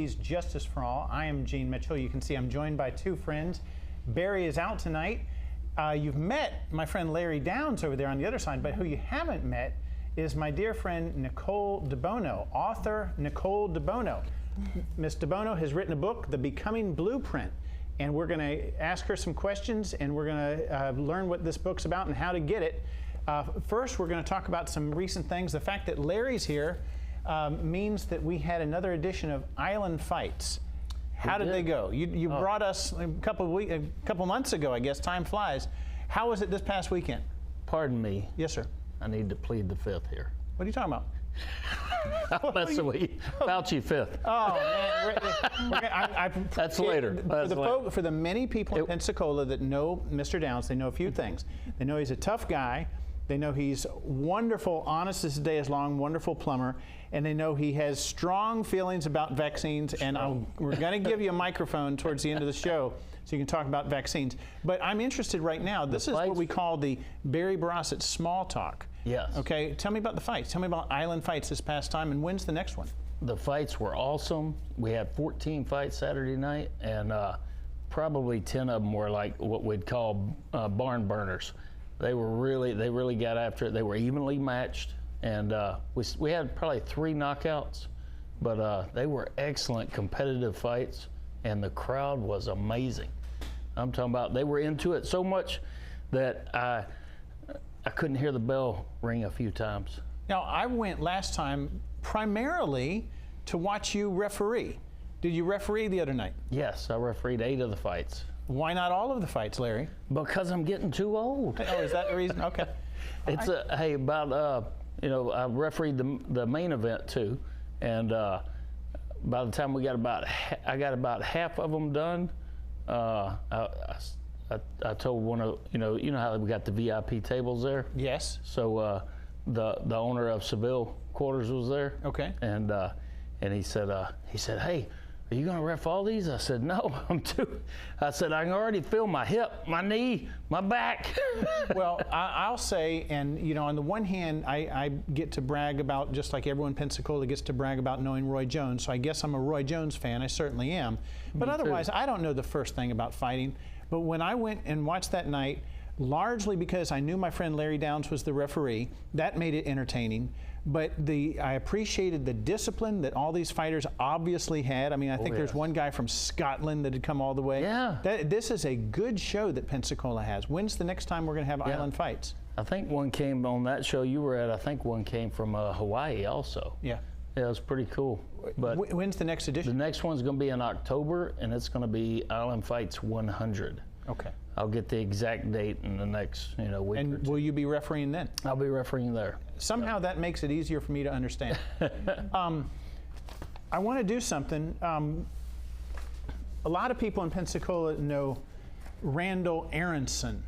He's Justice for All. I am Gene Mitchell. You can see I'm joined by two friends. Barry is out tonight. You've met my friend Larry Downs over there on the other side, but who you haven't met is my dear friend Nicole DeBono, author Nicole DeBono. Miss DeBono has written a book, The Becoming Blueprint, and we're going to ask her some questions, and we're going to learn what this book's about and how to get it. First, we're going to talk about some recent things. The fact that Larry's here means that we had another edition of Island Fights. How did they go? You brought us a couple months ago, I guess. Time flies. How was it this past weekend? Pardon me. Yes, sir. I need to plead the fifth here. What are you talking about? I'm messing with you. Fauci fifth. Oh, man. That's later. For the many people in Pensacola that know Mr. Downs, they know a few things. They know he's a tough guy. They know he's wonderful, honest as the day is long, wonderful plumber, and they know he has strong feelings about vaccines. And we're going to give you a microphone towards the end of the show so you can talk about vaccines. But I'm interested right now. This is what we call the Barry Barossett small talk. Yes. Okay. Tell me about the fights. Tell me about Island Fights this past time, and when's the next one? The fights were awesome. We had 14 fights Saturday night, and probably 10 of them were like what we'd call barn burners. They really got after it. They were evenly matched, and we had probably 3 knockouts, but they were excellent competitive fights, and the crowd was amazing. I'm talking about they were into it so much that I couldn't hear the bell ring a few times. Now, I went last time primarily to watch you referee. Did you referee the other night? Yes, I refereed 8 of the fights. Why not all of the fights, Larry? Because I'm getting too old. Oh, is that the reason? Okay. It's hey, about I refereed the main event too, and by the time I got about half of them done, I told one of you know how we got the VIP tables there. Yes. So the owner of Seville Quarters was there. Okay. And he said, hey, are you going to ref all these? I said, no, I said, I can already feel my hip, my knee, my back. Well, I'll say, and on the one hand, I get to brag about, just like everyone in Pensacola gets to brag about knowing Roy Jones, so I guess I'm a Roy Jones fan. I certainly am. But otherwise, I don't know the first thing about fighting. But when I went and watched that night, largely because I knew my friend Larry Downs was the referee, that made it entertaining. But I appreciated the discipline that all these fighters obviously had. I mean, I think there's one guy from Scotland that had come all the way. Yeah. This is a good show that Pensacola has. When's the next time we're going to have Island Fights? I think one came on that show you were at. I think one came from Hawaii also. Yeah. Yeah, it was pretty cool. But when's the next edition? The next one's going to be in October, and it's going to be Island Fights 100. Okay. I'll get the exact date in the next week or two. And will you be refereeing then? I'll be refereeing there. Somehow that makes it easier for me to understand. I want to do something. A lot of people in Pensacola know Randall Aronson.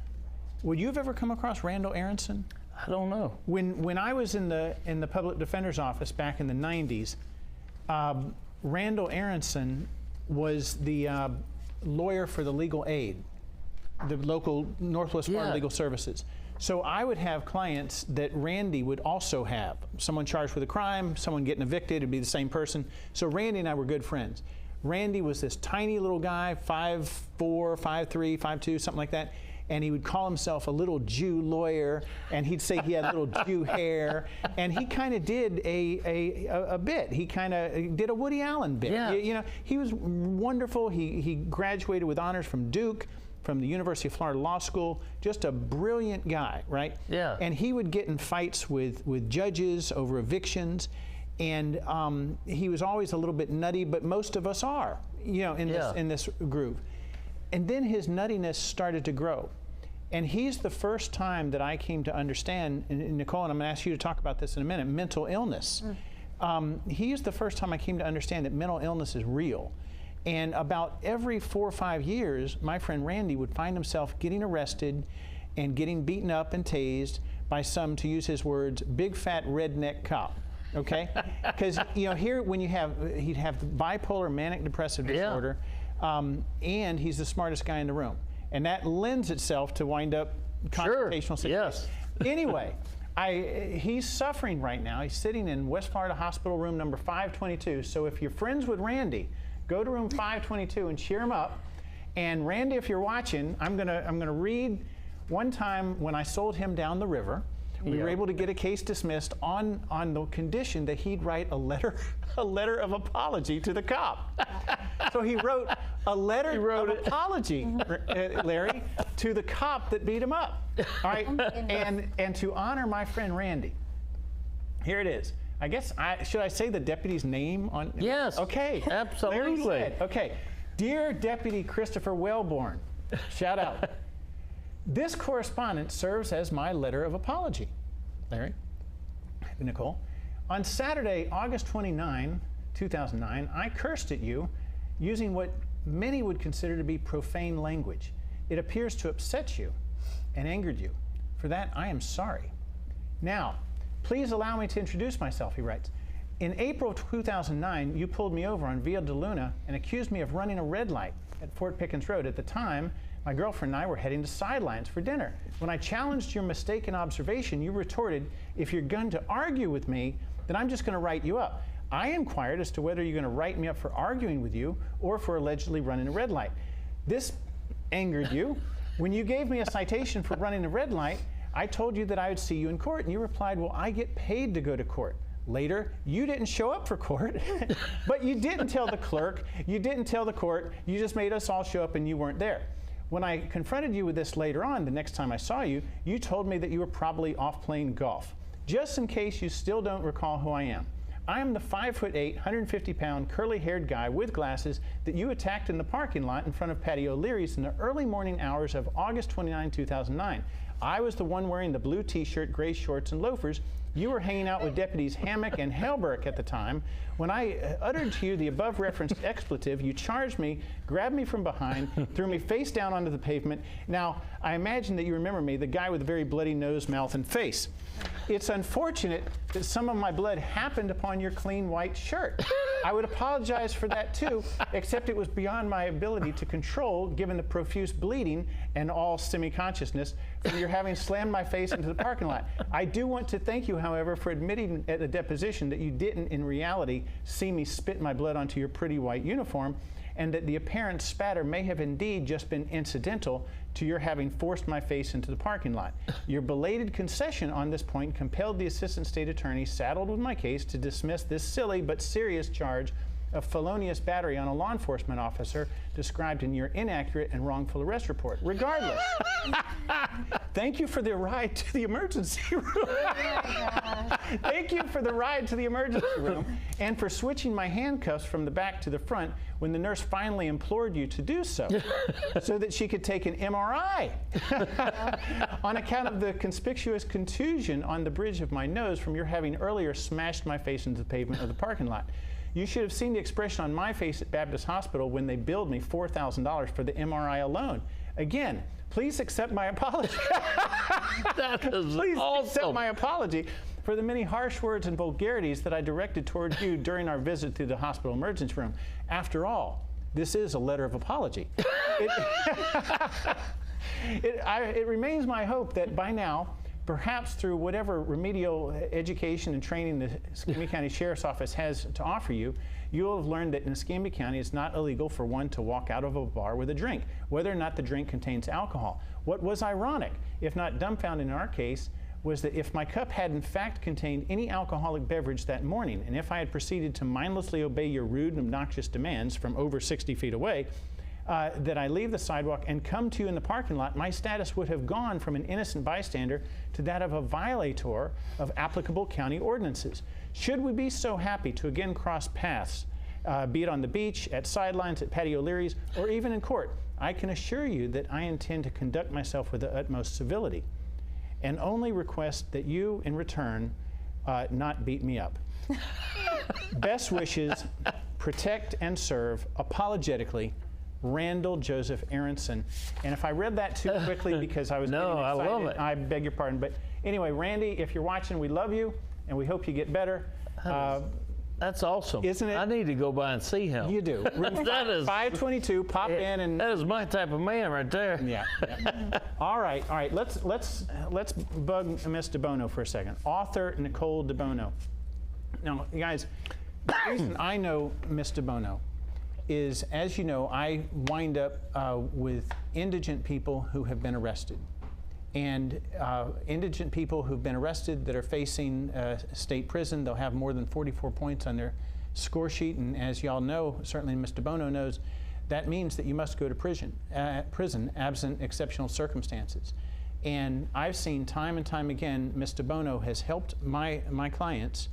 Would you have ever come across Randall Aronson? I don't know. When I was in the public defender's office back in the 90s, Randall Aronson was the lawyer for the legal aid, the local Northwest Florida Legal Services. So I would have clients that Randy would also have. Someone charged with a crime, someone getting evicted, it'd be the same person. So Randy and I were good friends. Randy was this tiny little guy, 5'4", 5'3", 5'2", something like that. And he would call himself a little Jew lawyer, and he'd say he had little Jew hair, and he kind of did a bit. He kind of did a Woody Allen bit. Yeah. He was wonderful. He graduated with honors from Duke, from the University of Florida Law School. Just a brilliant guy, right? Yeah. And he would get in fights with judges over evictions, and he was always a little bit nutty, but most of us are, in this groove. And then his nuttiness started to grow. And he's the first time that I came to understand, and Nicole, and I'm going to ask you to talk about this in a minute, mental illness. He's the first time I came to understand that mental illness is real. And about every 4 or 5 years, my friend Randy would find himself getting arrested and getting beaten up and tased by some, to use his words, big fat redneck cop. Okay? Because, here when he'd have bipolar manic depressive disorder, and he's the smartest guy in the room. And that lends itself to wind up confrontational situations. Anyway, he's suffering right now. He's sitting in West Florida Hospital room number 522. So if you're friends with Randy, Go to room 522 and cheer him up. And Randy, if you're watching, I'm gonna read one time when I sold him down the river. We were able to get a case dismissed on the condition that he'd write a letter of apology to the cop. So he wrote a letter of apology, Larry, to the cop that beat him up. All right, and to honor my friend Randy, here it is. I guess should I say the deputy's name on? Yes. Okay. Absolutely. Larry said, okay, dear Deputy Christopher Wellborn, shout out. This correspondence serves as my letter of apology. Larry, Nicole, on Saturday, August 29, 2009, I cursed at you using what many would consider to be profane language. It appears to upset you and angered you. For that, I am sorry. Now, please allow me to introduce myself, he writes. In April of 2009, you pulled me over on Via de Luna and accused me of running a red light at Fort Pickens Road. At the time, my girlfriend and I were heading to Sidelines for dinner. When I challenged your mistaken observation, you retorted, if you're going to argue with me, then I'm just going to write you up. I inquired as to whether you're going to write me up for arguing with you or for allegedly running a red light. This angered you. When you gave me a citation for running a red light, I told you that I would see you in court, and you replied, well, I get paid to go to court. Later, you didn't show up for court, but you didn't tell the clerk, you didn't tell the court, you just made us all show up and you weren't there. When I confronted you with this later on, the next time I saw you, you told me that you were probably off playing golf. Just in case you still don't recall who I am. I am the 5'8", 150-pound, curly-haired guy with glasses that you attacked in the parking lot in front of Patty O'Leary's in the early morning hours of August 29, 2009. I was the one wearing the blue t-shirt, gray shorts, and loafers. You were hanging out with deputies Hammock and Helberg at the time. When I uttered to you the above-referenced expletive, you charged me, grabbed me from behind, threw me face down onto the pavement. Now, I imagine that you remember me, the guy with the very bloody nose, mouth, and face. It's unfortunate that some of my blood happened upon your clean white shirt. I would apologize for that too, except it was beyond my ability to control given the profuse bleeding and all semi-consciousness from your having slammed my face into the parking lot. I do want to thank you, however, for admitting at a deposition that you didn't in reality see me spit my blood onto your pretty white uniform, and that the apparent spatter may have indeed just been incidental to your having forced my face into the parking lot. Your belated concession on this point compelled the Assistant State Attorney saddled with my case to dismiss this silly but serious charge of felonious battery on a law enforcement officer described in your inaccurate and wrongful arrest report. Regardless, thank you for the ride to the emergency room. Thank you for the ride to the emergency room and for switching my handcuffs from the back to the front when the nurse finally implored you to do so, so that she could take an MRI on account of the conspicuous contusion on the bridge of my nose from your having earlier smashed my face into the pavement of the parking lot. You should have seen the expression on my face at Baptist Hospital when they billed me $4,000 for the MRI alone. Again, please accept my apology. That is Please awesome. accept my apology for the many harsh words and vulgarities that I directed toward you during our visit to the hospital emergency room. After all, this is a letter of apology. It remains my hope that by now, perhaps through whatever remedial education and training the Escambia County Sheriff's Office has to offer you, you'll have learned that in Escambia County it's not illegal for one to walk out of a bar with a drink, whether or not the drink contains alcohol. What was ironic, if not dumbfounding in our case, was that if my cup had in fact contained any alcoholic beverage that morning, and if I had proceeded to mindlessly obey your rude and obnoxious demands from over 60 feet away, that I leave the sidewalk and come to you in the parking lot, my status would have gone from an innocent bystander to that of a violator of applicable county ordinances. Should we be so happy to again cross paths, be it on the beach, at Sidelines, at Patty O'Leary's, or even in court, I can assure you that I intend to conduct myself with the utmost civility and only request that you, in return, not beat me up. Best wishes, protect and serve, apologetically, Randall Joseph Aronson. And if I read that too quickly because I was getting excited, I love it. I beg your pardon. But anyway, Randy, if you're watching, we love you, and we hope you get better. That's awesome. Isn't it? I need to go by and see him. You do. Room That is 522. Pop in and. That is my type of man right there. Yeah. All right. Let's bug Miss DeBono for a second. Author Nicole DeBono. Now, you guys, the reason I know Miss DeBono is, as you know, I wind up with indigent people who have been arrested. And indigent people who've been arrested that are facing state prison, they'll have more than 44 points on their score sheet. And as y'all know, certainly Mr. Bono knows, that means that you must go to prison absent exceptional circumstances. And I've seen time and time again, Mr. Bono has helped my clients.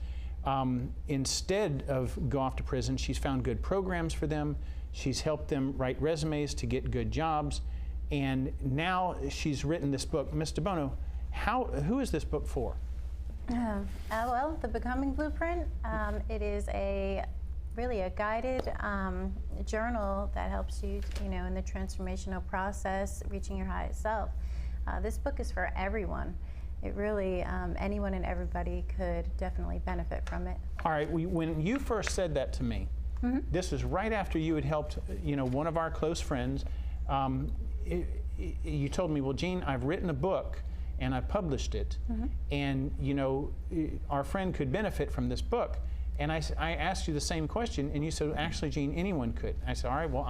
Instead of go off to prison, she's found good programs for them. She's helped them write resumes to get good jobs. And now she's written this book. Mr. Bono, who is this book for? Well, The Becoming Blueprint, it is really a guided journal that helps you, in the transformational process, reaching your highest self. This book is for everyone. It really, anyone and everybody could definitely benefit from it. All right, when you first said that to me, this was right after you had helped, one of our close friends. You told me, well, Gene, I've written a book and I published it, and our friend could benefit from this book. And I asked you the same question, and you said, actually, Gene, anyone could. I said, all right, well,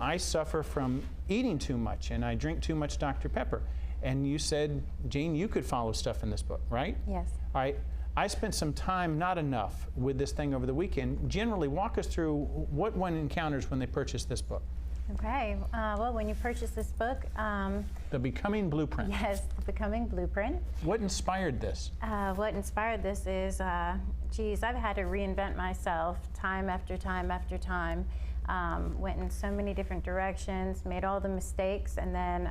I suffer from eating too much, and I drink too much Dr. Pepper. And you said, Gene, you could follow stuff in this book, right? Yes. All right. I spent some time, not enough, with this thing over the weekend. Generally, walk us through what one encounters when they purchase this book. Okay. Well, when you purchase this book, The Becoming Blueprint. Yes, The Becoming Blueprint. What inspired this? What inspired this is, geez, I've had to reinvent myself time after time after time. Went in so many different directions, made all the mistakes, and then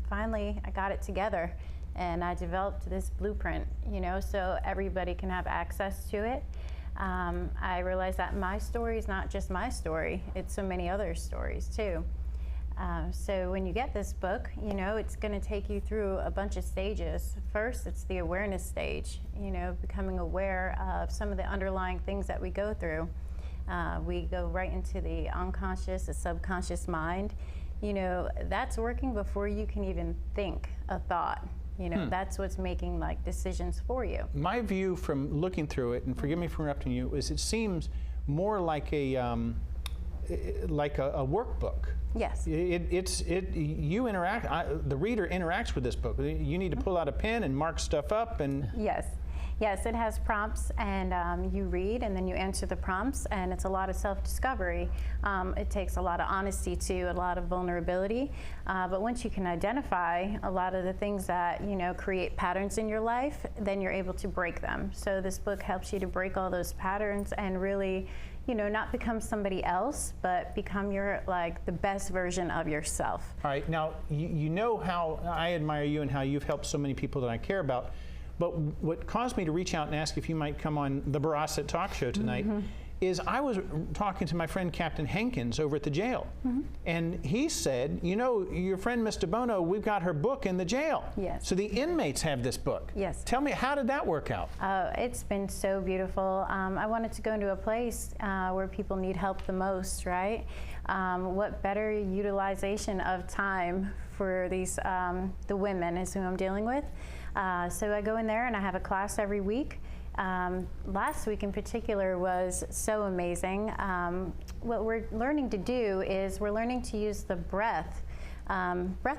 finally I got it together and I developed this blueprint, so everybody can have access to it. I realized that my story is not just my story, it's so many other stories too. So when you get this book, it's going to take you through a bunch of stages. First, it's the awareness stage, becoming aware of some of the underlying things that we go through. We go right into the unconscious, the subconscious mind. That's working before you can even think a thought. That's what's making decisions for you. My view from looking through it, and forgive me for interrupting you, is it seems more like a workbook. Yes. You interact. The reader interacts with this book. You need to pull out a pen and mark stuff up, and yes. Yes, it has prompts, and you read, and then you answer the prompts, and it's a lot of self-discovery. It takes a lot of honesty, too, a lot of vulnerability. But once you can identify a lot of the things that, create patterns in your life, then you're able to break them. So this book helps you to break all those patterns and really, not become somebody else, but become the best version of yourself. All right, now, you know how I admire you and how you've helped so many people that I care about. But what caused me to reach out and ask if you might come on the Barossa Talk Show tonight is I was talking to my friend Captain Hankins over at the jail. And he said, your friend Mr. Bono, we've got her book in the jail. Yes. So the inmates have this book. Yes. Tell me, how did that work out? It's been so beautiful. I wanted to go into a place where people need help the most, right? What better utilization of time for these, the women is who I'm dealing with. So I go in there and I have a class every week. Last week in particular was so amazing. What we're learning to do is we're learning to use the breath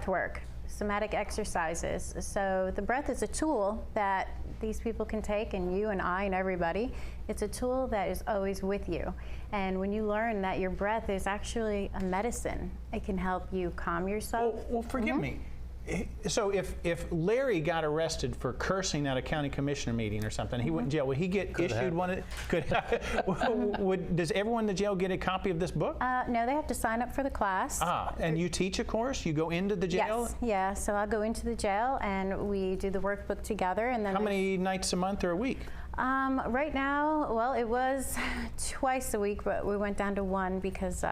work, somatic exercises. So the breath is a tool that these people can take, and you and I and everybody. It's a tool that is always with you. And when you learn that your breath is actually a medicine, it can help you calm yourself. Well, forgive me. So if Larry got arrested for cursing at a county commissioner meeting or something, he went in jail. Would he get issued one? Does everyone in the jail get a copy of this book? No, they have to sign up for the class. And you teach a course? You go into the jail? Yes. Yeah. So I'll go into the jail and we do the workbook together. And then how many nights a month or a week? Right now, well, it was twice a week, but we went down to one because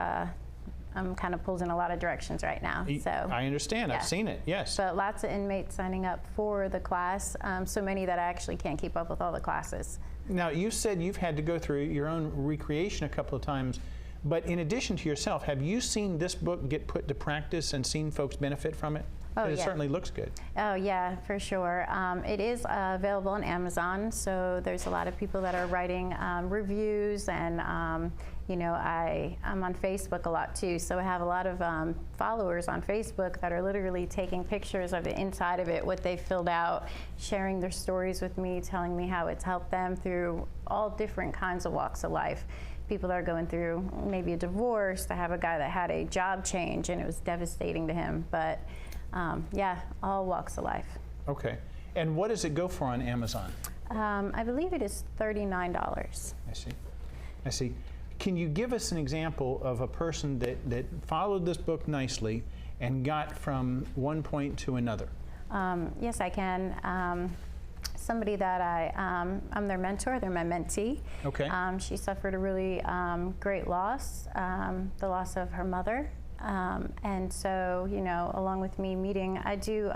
I'm kind of pulled in a lot of directions right now. So I understand. Yeah. I've seen it. Yes. But lots of inmates signing up for the class. So many that I actually can't keep up with all the classes. Now, you said you've had to go through your own recreation a couple of times. But in addition to yourself, have you seen this book get put to practice and seen folks benefit from it? Oh, It yeah. certainly looks good. Oh, yeah, for sure. It is available on Amazon, so there's a lot of people that are writing reviews, and you know, I'm on Facebook a lot too, so I have a lot of followers on Facebook that are literally taking pictures of the inside of it, what they filled out, sharing their stories with me, telling me how it's helped them through all different kinds of walks of life. People that are going through maybe a divorce. I have a guy that had a job change and it was devastating to him, but yeah, all walks of life. Okay. And what does it go for on Amazon? I believe it is $39. I see. I see. Can you give us an example of a person that followed this book nicely and got from one point to another? Yes, I can. Somebody that I'm their mentor, they're my mentee. Okay. She suffered a really great loss, the loss of her mother. And so, you know, along with me meeting, I do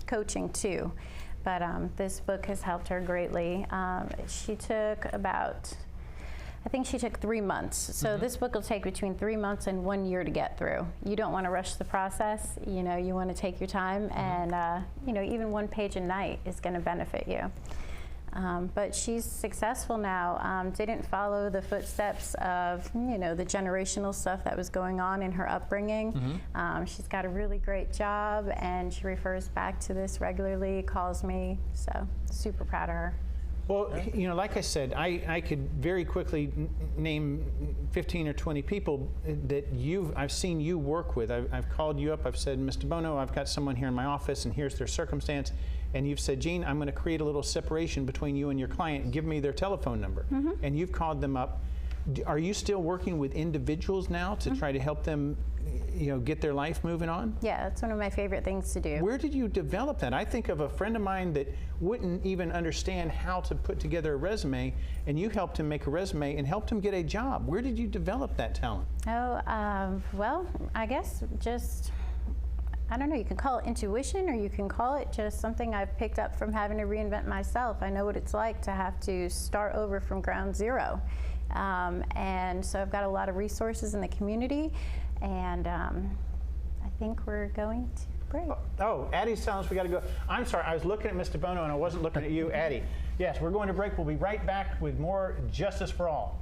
coaching too. But this book has helped her greatly. She took about, I think she took 3 months. So this book will take between 3 months and 1 year to get through. You don't want to rush the process. You know, you want to take your time, and you know, even 1 page a night is going to benefit you. But she's successful now. Didn't follow the footsteps of, you know, the generational stuff that was going on in her upbringing. She's got a really great job, and she refers back to this regularly, calls me. So super proud of her. Well, you know, like I said, I could very quickly name 15 or 20 people that I've seen you work with. I've called you up, I've said, Mr. Bono, I've got someone here in my office and here's their circumstance. And you've said, Gene, I'm going to create a little separation between you and your client. Give me their telephone number. And you've called them up. Are you still working with individuals now to try to help them, you know, get their life moving on? Yeah, that's one of my favorite things to do. Where did you develop that? I think of a friend of mine that wouldn't even understand how to put together a resume, and you helped him make a resume and helped him get a job. Where did you develop that talent? Oh, well, I guess just, I don't know, you can call it intuition, or you can call it just something I've picked up from having to reinvent myself. I know what it's like to have to start over from ground zero. And so I've got a lot of resources in the community, and I think we're going to break. Oh, Addie's telling us we got to go. I'm sorry, I was looking at Mr. Bono and I wasn't looking at you, Addie. Yes, we're going to break. We'll be right back with more Justice for All.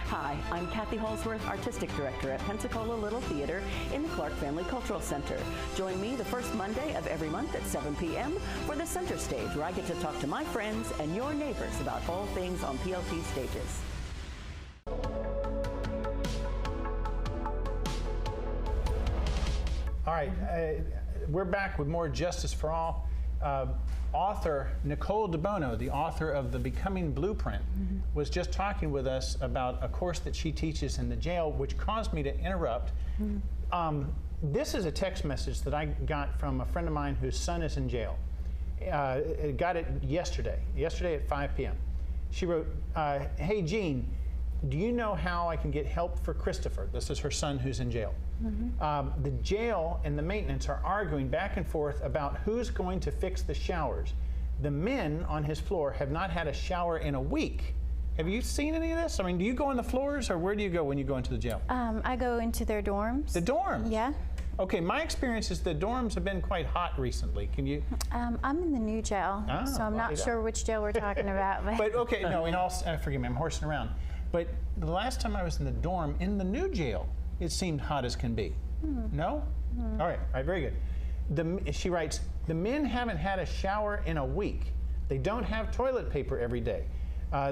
Hi, I'm Kathy Holsworth, Artistic Director at Pensacola Little Theater in the Clark Family Cultural Center. Join me the first Monday of every month at 7 p.m. for the Center Stage, where I get to talk to my friends and your neighbors about all things on PLT stages. All right, we're back with more Justice for All. Author Nicole DeBono, the author of The Becoming Blueprint, was just talking with us about a course that she teaches in the jail, which caused me to interrupt. This is a text message that I got from a friend of mine whose son is in jail. Got it yesterday at 5 p.m. She wrote, hey Gene, do you know how I can get help for Christopher? This is her son who's in jail. The jail and the maintenance are arguing back and forth about who's going to fix the showers. The men on his floor have not had a shower in a week. Have you seen any of this? I mean, do you go on the floors, or where do you go when you go into the jail? I go into their dorms. The dorms? Yeah. Okay, my experience is the dorms have been quite hot recently. Can you? I'm in the new jail, so I'm not sure which jail we're talking about. But okay, no, in all, forgive me, I'm horsing around. But the last time I was in the dorm, in the new jail, it seemed hot as can be. No? All right, very good. She writes, the men haven't had a shower in a week. They don't have toilet paper every day.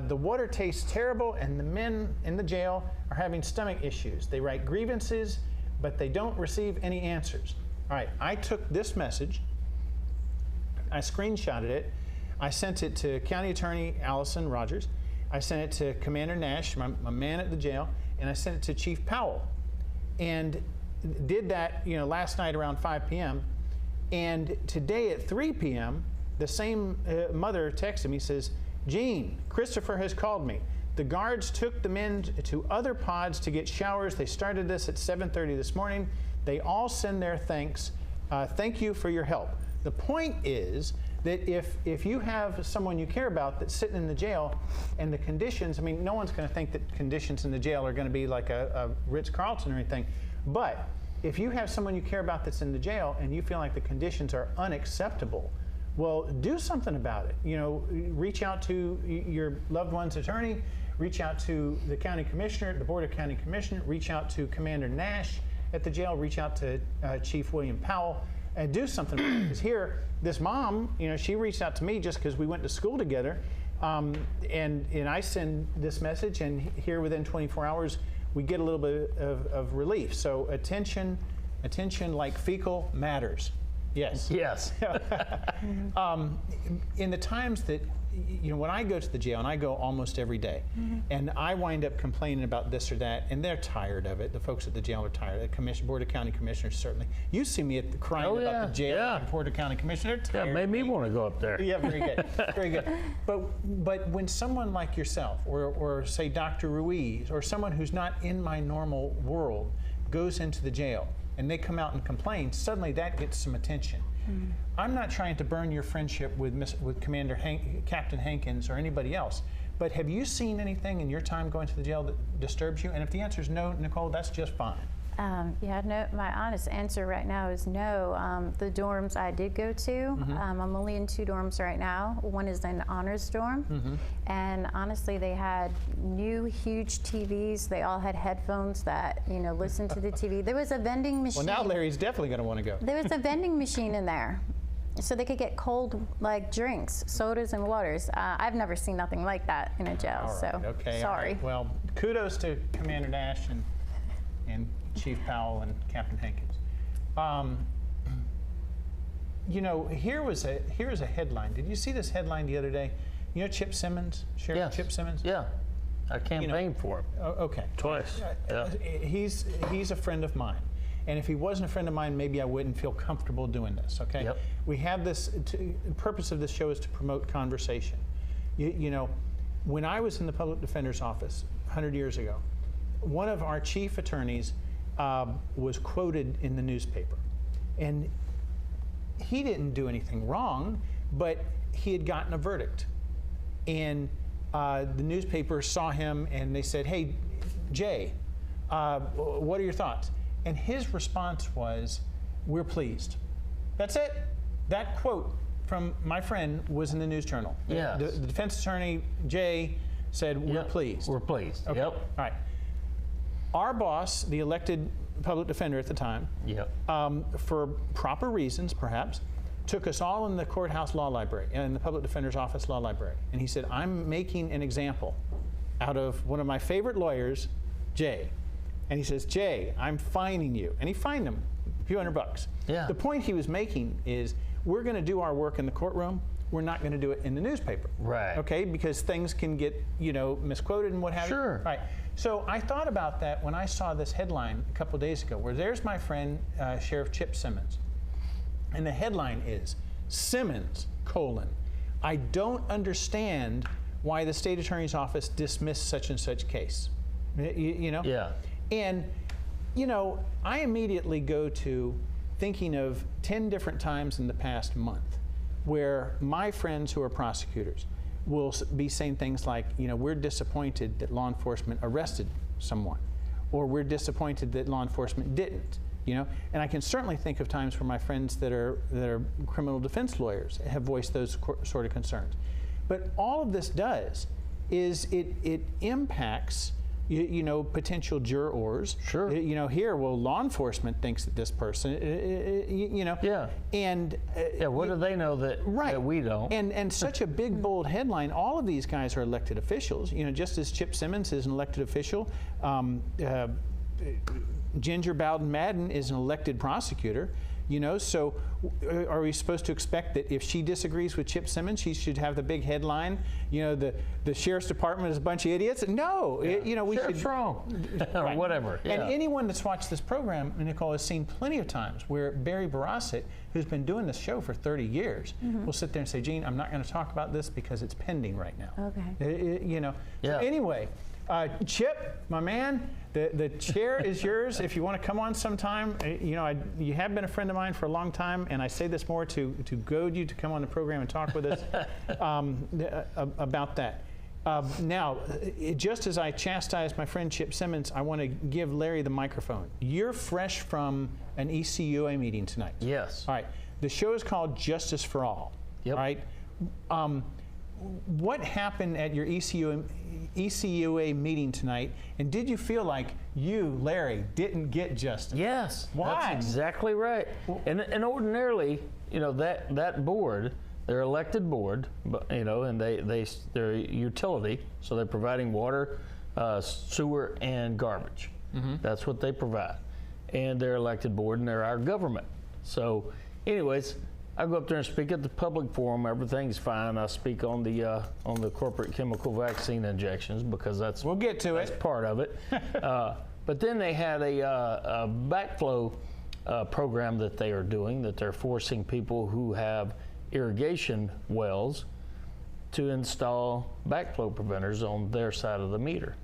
The water tastes terrible, and the men in the jail are having stomach issues. They write grievances, but they don't receive any answers. All right, I took this message, I screenshotted it, I sent it to County Attorney Allison Rogers, I sent it to Commander Nash, my man at the jail, and I sent it to Chief Powell. And did that, last night around 5 p.m. And today at 3 p.m., the same mother texted me, says, Gene, Christopher has called me. The guards took the men to other pods to get showers. They started this at 7:30 this morning. They all send their thanks. Thank you for your help. The point is that if you have someone you care about that's sitting in the jail and the conditions, I mean, no one's going to think that conditions in the jail are going to be like a Ritz-Carlton or anything, but if you have someone you care about that's in the jail and you feel like the conditions are unacceptable, well, do something about it. You know, reach out to your loved one's attorney, reach out to the county commissioner, the Board of County Commissioners, reach out to Commander Nash at the jail, reach out to Chief William Powell, and do something. Because here, this mom, you know, she reached out to me just because we went to school together, and I send this message, and here within 24 hours, we get a little bit of relief. So attention like fecal matters. Yes. Yes. In the times that, you know, when I go to the jail, and I go almost every day, and I wind up complaining about this or that, and they're tired of it. The folks at the jail are tired. The Board of County Commissioners certainly. You see me crying about the jail and Board of County Commissioners. Yeah, made me want to go up there. Yeah, very good, very good. But when someone like yourself, or say Dr. Ruiz, or someone who's not in my normal world, goes into the jail, and they come out and complain, suddenly that gets some attention. I'm not trying to burn your friendship with Captain Hankins or anybody else, but have you seen anything in your time going to the jail that disturbs you? And if the answer is no, Nicole, that's just fine. Yeah, no, my honest answer right now is no. The dorms I did go to, I'm only in 2 dorms right now. One is an honors dorm, and honestly, they had new huge TVs. They all had headphones that, you know, listened to the TV. There was a vending machine. Well, now Larry's definitely going to want to go. There was a vending machine in there, so they could get cold, like, drinks, sodas and waters. I've never seen nothing like that in a jail, All right, so okay, sorry. Right. Well, kudos to Commander Nash and Chief Powell and Captain Hankins. You know, here's a headline. Did you see this headline the other day? You know Chip Simmons, Sheriff Chip Simmons? Yeah, I campaigned for him. Okay. Twice. Yeah. He's a friend of mine. And if he wasn't a friend of mine, maybe I wouldn't feel comfortable doing this, okay? Yep. We have this, the purpose of this show is to promote conversation. You know, when I was in the Public Defender's Office 100 years ago, one of our chief attorneys was quoted in the newspaper. And he didn't do anything wrong, but he had gotten a verdict. And the newspaper saw him and they said, "Hey, Jay, what are your thoughts?" And his response was, "We're pleased." That's it. That quote from my friend was in the News Journal. Yes. The defense attorney, Jay, said, "We're Yep. pleased." We're pleased. Okay. Yep. All right. Our boss, the elected public defender at the time, Yep. for proper reasons perhaps, took us all in the courthouse law library, in the public defender's office law library. And he said, "I'm making an example out of one of my favorite lawyers, Jay." And he says, "Jay, I'm fining you." And he fined him a few $100. Yeah. The point he was making is, we're going to do our work in the courtroom. We're not going to do it in the newspaper. Right. Okay? Because things can get, you know, misquoted and what have you. Sure. Right. So I thought about that when I saw this headline a couple days ago, where there's my friend, Sheriff Chip Simmons. And the headline is, "Simmons, I don't understand why the state attorney's office dismissed such and such case." You know? Yeah. And, you know, I immediately go to thinking of 10 different times in the past month where my friends who are prosecutors will be saying things like, you know, "We're disappointed that law enforcement arrested someone," or "We're disappointed that law enforcement didn't," you know? And I can certainly think of times where my friends that are criminal defense lawyers have voiced those sort of concerns. But all of this does is it impacts you know, potential jurors. Sure. You know, here, well, law enforcement thinks that this person, you know. Yeah. And Yeah, what do they know that, that we don't? And such a big, bold headline. All of these guys are elected officials. You know, just as Chip Simmons is an elected official, Ginger Bowden Madden is an elected prosecutor. You know, so are we supposed to expect that if she disagrees with Chip Simmons, she should have the big headline? You know, the sheriff's department is a bunch of idiots. No, you know, we Sheriff's should wrong, or whatever. And Yeah. anyone that's watched this program, Nicole, has seen plenty of times where Barry Barasset, who's been doing this show for 30 years, will sit there and say, Gene, I'm not going to talk about this because it's pending right now. Okay. You know. Yeah. So anyway, Chip, my man, the chair is yours. If you want to come on sometime, you know, you have been a friend of mine for a long time, and I say this more to goad you to come on the program and talk with us about that. Now, just as I chastised my friend Chip Simmons, I want to give Larry the microphone. You're fresh from an ECUA meeting tonight. Yes. All right. The show is called Justice for All. Yep. All right. What happened at your ECUA meeting tonight, and did you feel like you, Larry, didn't get justice? Yes. Why? That's exactly right. And ordinarily, you know, that board, they're elected board, but you know, and they're a utility, so they're providing water, sewer, and garbage. That's what they provide, and they're elected board, and they're our government. So, anyways, I go up there and speak at the public forum. Everything's fine. I speak on the corporate chemical vaccine injections because that's We'll get to that's it. part of it. But then they had a backflow program that they are doing, that they're forcing people who have irrigation wells to install backflow preventers on their side of the meter.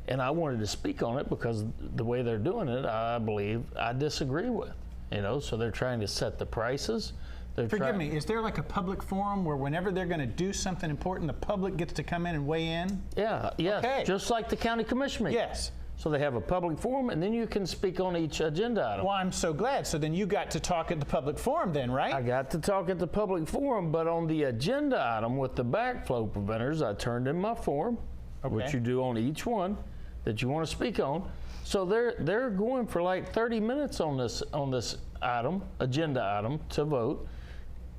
And I wanted to speak on it because the way they're doing it, I believe, I disagree with. You know, so they're trying to set the prices. Forgive me, is there like a public forum where whenever they're going to do something important, the public gets to come in and weigh in? Yeah, yes, Okay. just like the county commission meeting. Yes. So they have a public forum, and then you can speak on each agenda item. Well, I'm so glad. So then you got to talk at the public forum then, right? I got to talk at the public forum, but on the agenda item with the backflow preventers, I turned in my form, which you do on each one that you want to speak on. So they're going for like 30 minutes on this item, agenda item, to vote.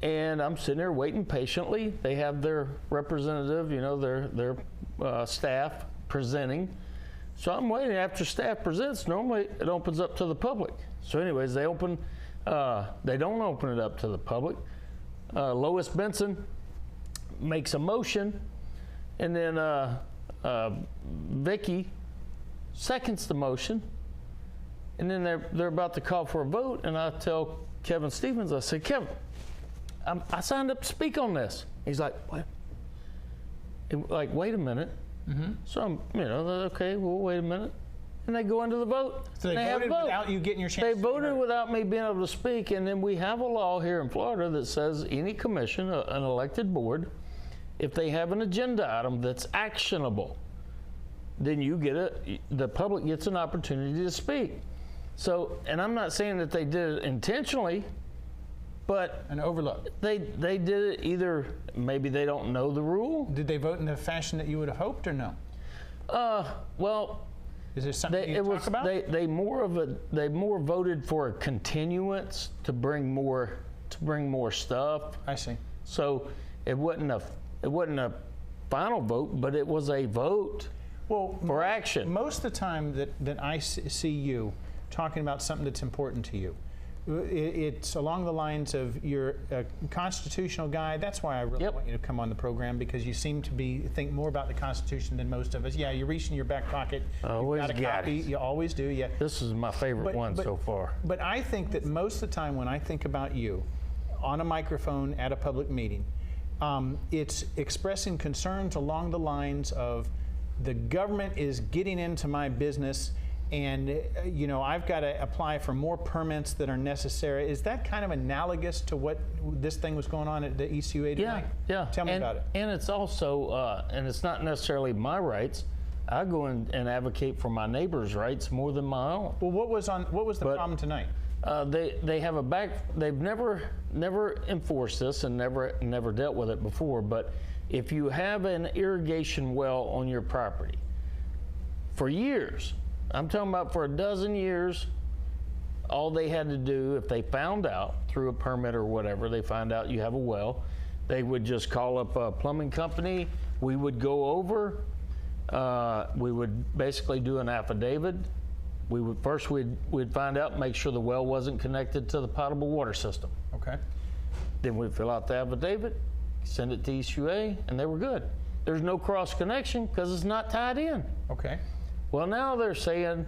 And I'm sitting there waiting patiently. They have their representative, you know, their staff presenting. So I'm waiting. After staff presents, normally it opens up to the public. So anyways, they don't open it up to the public. Lois Benson makes a motion, and then Vicky seconds the motion, and then they're about to call for a vote, and I tell Kevin Stevens, I say, Kevin, I signed up to speak on this. He's like, what? Like, wait a minute. So I'm, you know, okay, well, wait a minute. And they go into the vote. So they voted without you getting your chance They to be voted heard. without me being able to speak, and then we have a law here in Florida that says any commission, an elected board, if they have an agenda item that's actionable, then the public gets an opportunity to speak. So, and I'm not saying that they did it intentionally, but An overlook. they did it either, maybe they don't know the rule. Did they vote in the fashion that you would have hoped or no? Well, Is there something you talk about? they more voted for a continuance to bring more stuff. I see. So it wasn't a final vote, but it was a vote Well, for action. most of the time that I see you talking about something that's important to you, it's along the lines of you're a constitutional guy. That's why I really Yep. want you to come on the program, because you seem to think more about the Constitution than most of us. Yeah, you reach in your back pocket. Always you've got a got copy. it. You always do. Yeah. This is my favorite one so far. But I think that most of the time when I think about you on a microphone at a public meeting, it's expressing concerns along the lines of the government is getting into my business, and you know, I've got to apply for more permits that are necessary. Is that kind of analogous to what this thing was going on at the ECUA tonight? Yeah. Tell me about it. And it's also, and it's not necessarily my rights. I go in and advocate for my neighbor's rights more than my own. Well, what was the problem tonight? They have they've never enforced this and never dealt with it before, but if you have an irrigation well on your property for years, I'm talking about for a dozen years, all they had to do, if they found out through a permit or whatever, they find out you have a well, they would just call up a plumbing company. We would go over, we would basically do an affidavit we'd find out, make sure the well wasn't connected to the potable water system. Okay. Then we'd fill out the affidavit, send it to ESUA, and they were good. There's no cross connection because it's not tied in. Okay. Well, now they're saying,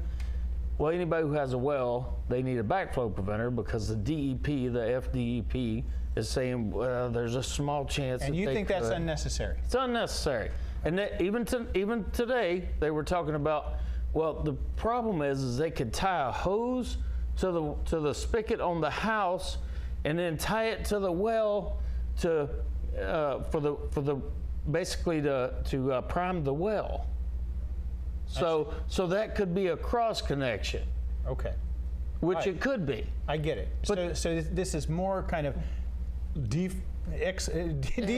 well, anybody who has a well, they need a backflow preventer because the DEP, the FDEP, is saying, well, there's a small chance. And that you they think that's could. unnecessary? It's unnecessary. And even today, they were talking about, well, the problem is they could tie a hose to the spigot on the house, and then tie it to the well to basically to prime the well. So that could be a cross connection, Okay. which Right. it could be. I get it. So this is more kind of de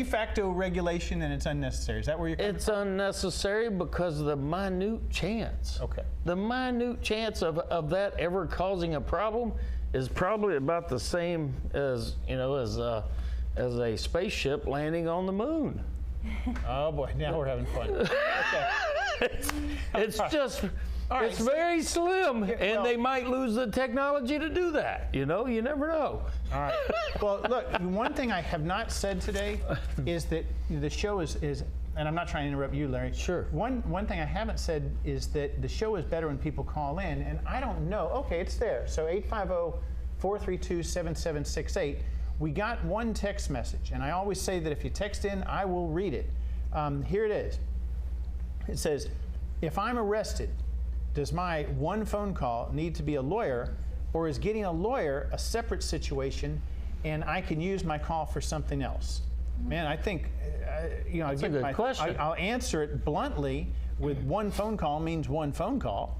facto regulation, and it's unnecessary. Is that where you're coming It's unnecessary because of the minute chance. Okay. The minute chance of that ever causing a problem is probably about the same as as a spaceship landing on the moon. Oh boy, now we're having fun. Okay. It's just. right, It's so- very slim, well- and they might lose the technology to do that. You never know. All right. Well, look, one thing I have not said today is that the show is, and I'm not trying to interrupt you, Larry. Sure. One thing I haven't said is that the show is better when people call in, and I don't know. Okay, it's there. So 850-432-7768. We got one text message, and I always say that if you text in, I will read it. Here it is. It says, if I'm arrested, does my one phone call need to be a lawyer, or is getting a lawyer a separate situation and I can use my call for something else? Man, I think, That's a good question. I'll answer it bluntly with one phone call means one phone call,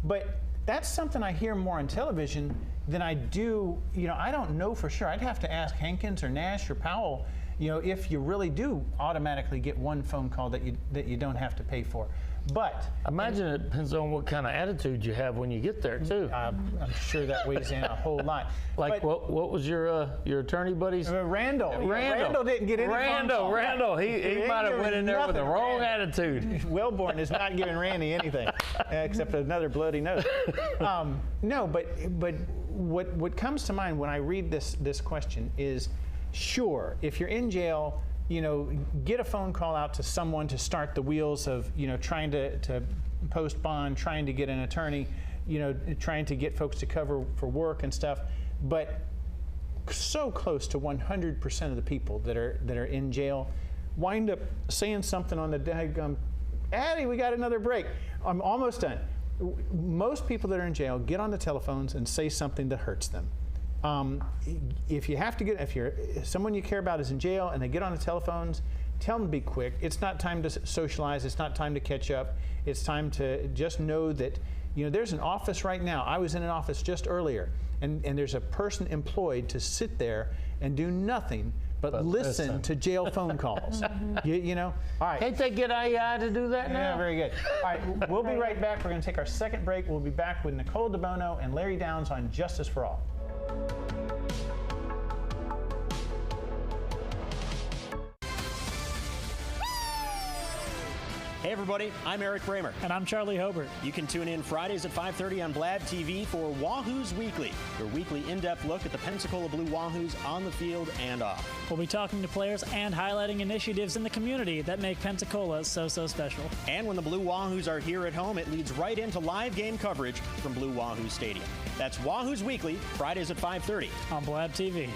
but that's something I hear more on television than I do, I don't know for sure. I'd have to ask Hankins or Nash or Powell, if you really do automatically get one phone call that you don't have to pay for. But I imagine it depends on what kind of attitude you have when you get there, too. I'm sure that weighs in a whole lot. Like, But, what was your attorney buddy's? Randall. Randall didn't get any phone call. Randall. He ain't might have giving went in there with the nothing, wrong Randy. attitude. Wellborn is not giving Randy anything except another bloody nose. No, but what comes to mind when I read this question is, sure, if you're in jail, get a phone call out to someone to start the wheels of, trying to post bond, trying to get an attorney, trying to get folks to cover for work and stuff. But so close to 100% of the people that are in jail wind up saying something on the daggum, Addie, we got another break. I'm almost done. Most people that are in jail get on the telephones and say something that hurts them. If someone you care about is in jail and they get on the telephones, tell them to be quick. It's not time to socialize. It's not time to catch up. It's time to just know that, there's an office right now. I was in an office just earlier, and there's a person employed to sit there and do nothing but listen to jail phone calls. All right. Can't they get IEI to do that now? Yeah, very good. All right, we'll be right back. We're going to take our second break. We'll be back with Nicole DeBono and Larry Downs on Justice for All. Hey everybody, I'm Eric Bramer. And I'm Charlie Hobart. You can tune in Fridays at 5:30 on Blab TV for Wahoos Weekly, your weekly in-depth look at the Pensacola Blue Wahoos on the field and off. We'll be talking to players and highlighting initiatives in the community that make Pensacola so special. And when the Blue Wahoos are here at home, it leads right into live game coverage from Blue Wahoo Stadium. That's Wahoos Weekly, Fridays at 5:30. On Blab TV.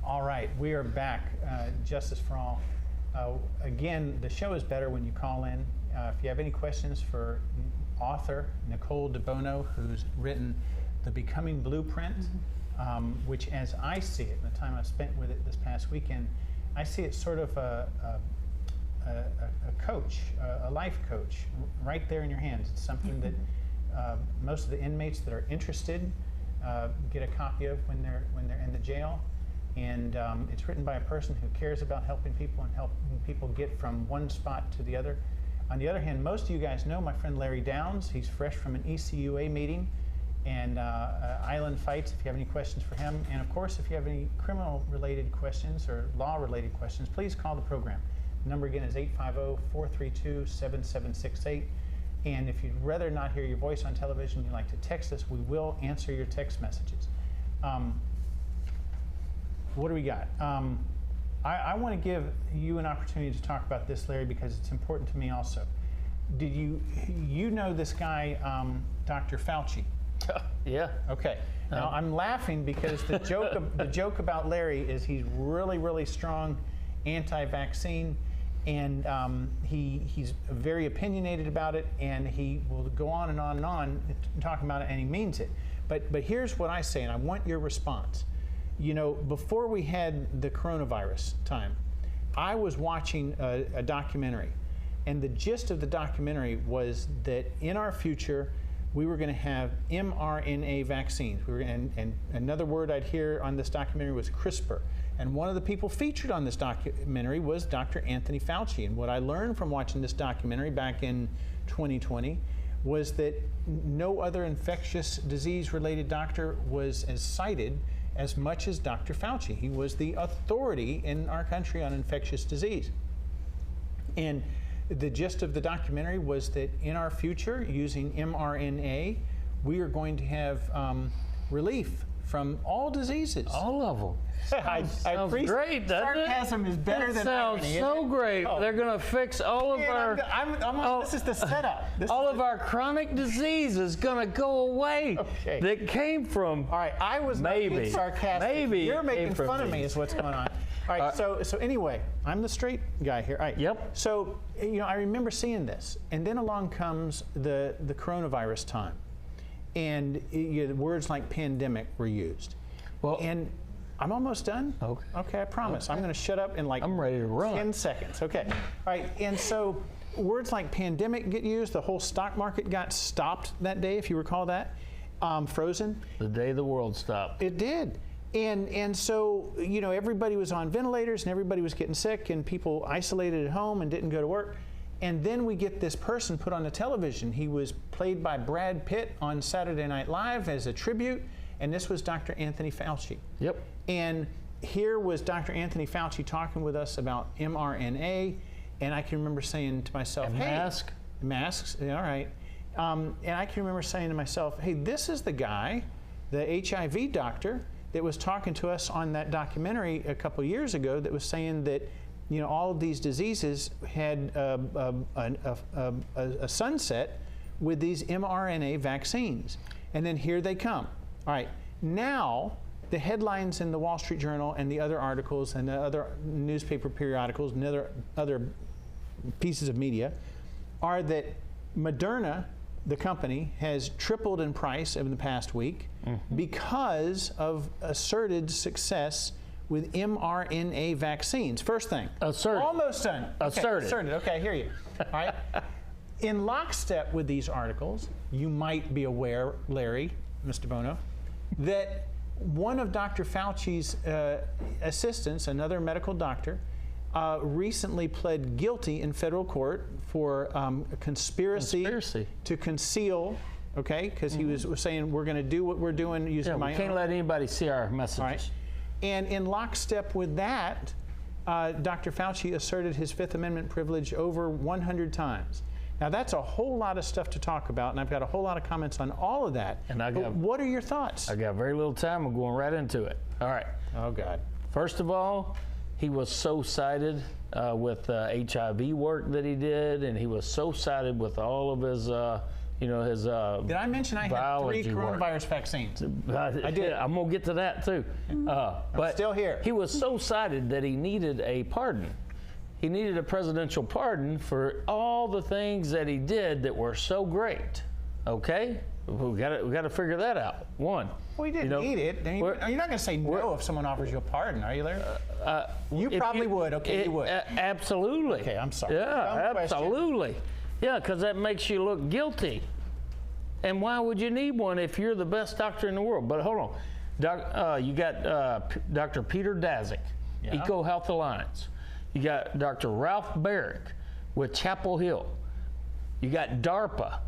All right, we are back. Justice for All. Again, the show is better when you call in. If you have any questions for author Nicole DeBono, who's written The Becoming Blueprint, which, as I see it, in the time I spent with it this past weekend, I see it sort of a coach, a life coach, right there in your hands. It's something that most of the inmates that are interested get a copy of when they're in the jail. And it's written by a person who cares about helping people and helping people get from one spot to the other. On the other hand, most of you guys know my friend Larry Downs. He's fresh from an ECUA meeting, and Island Fights, if you have any questions for him. And of course, if you have any criminal-related questions or law-related questions, please call the program. The number again is 850-432-7768. And if you'd rather not hear your voice on television, you'd like to text us, we will answer your text messages. What do we got? I want to give you an opportunity to talk about this, Larry, because it's important to me also. Did you know this guy, Dr. Fauci? Yeah. Okay. Now I'm laughing because the joke about Larry is he's really, really strong anti-vaccine, and he's very opinionated about it, and he will go on and on and on talking about it, and he means it. But here's what I say, and I want your response. You know, before we had the coronavirus time, I was watching a documentary, and the gist of the documentary was that in our future, we were going to have mRNA vaccines. And another word I'd hear on this documentary was CRISPR. And one of the people featured on this documentary was Dr. Anthony Fauci. And what I learned from watching this documentary back in 2020 was that no other infectious disease-related doctor was as cited as much as Dr. Fauci. He was the authority in our country on infectious disease. And the gist of the documentary was that in our future, using mRNA, we are going to have relief from all diseases. All of them. Sounds great, doesn't sarcasm it? Is better that than sounds irony, so great. Oh. They're going to fix all of our. This is the setup. All of our chronic disease is going to go away. Okay. That came from. All right, I was maybe not being sarcastic. Maybe you're making fun of me. these. Is what's going on. All right. So anyway, I'm the straight guy here. All right. Yep. So I remember seeing this, and then along comes the coronavirus time, and words like pandemic were used. Well, and I'm almost done. Okay. Okay, I promise. I'm going to shut up in like I'm ready to run. 10 seconds. Okay. All right. And so words like pandemic get used. The whole stock market got stopped that day, if you recall that. Frozen. The day the world stopped. It did. And so, everybody was on ventilators and everybody was getting sick and people isolated at home and didn't go to work. And then we get this person put on the television. He was played by Brad Pitt on Saturday Night Live as a tribute. And this was Dr. Anthony Fauci. Yep. And here was Dr. Anthony Fauci talking with us about mRNA. And I can remember saying to myself, and hey, masks, yeah, all right. And I can remember saying to myself, hey, this is the guy, the HIV doctor, that was talking to us on that documentary a couple years ago that was saying that, all of these diseases had a sunset with these mRNA vaccines. And then here they come. All right, now the headlines in the Wall Street Journal and the other articles and the other newspaper periodicals and other pieces of media are that Moderna, the company, has tripled in price over the past week because of asserted success with mRNA vaccines. First thing. Asserted. Almost done. Asserted. Asserted. Okay, I hear you. All right. In lockstep with these articles, you might be aware, Larry, Mr. Bono, that one of Dr. Fauci's assistants, another medical doctor, recently pled guilty in federal court for conspiracy to conceal, okay, because he was saying we're going to do what we're doing using my own. We can't let anybody see our messages. All right. And in lockstep with that, Dr. Fauci asserted his Fifth Amendment privilege over 100 times. Now, that's a whole lot of stuff to talk about, and I've got a whole lot of comments on all of that. And what are your thoughts? I got very little time. I'm going right into it. All right. Oh, God. First of all, he was so cited with HIV work that he did, and he was so cited with all of his, his Did I mention I had 3 coronavirus vaccines? I did. I'm going to get to that, too. But still here. He was so cited that he needed a pardon. He needed a presidential pardon for all the things that he did that were so great. Okay? We got to figure that out. One. Well, he didn't need it. You're not going to say no if someone offers you a pardon, are you, Larry? You probably would. Okay, you would. Absolutely. Okay, I'm sorry. Yeah, absolutely. Yeah, because that makes you look guilty. And why would you need one if you're the best doctor in the world? But hold on. You got Dr. Peter Daszak, EcoHealth Alliance. You got Dr. Ralph Barrick with Chapel Hill. You got DARPA.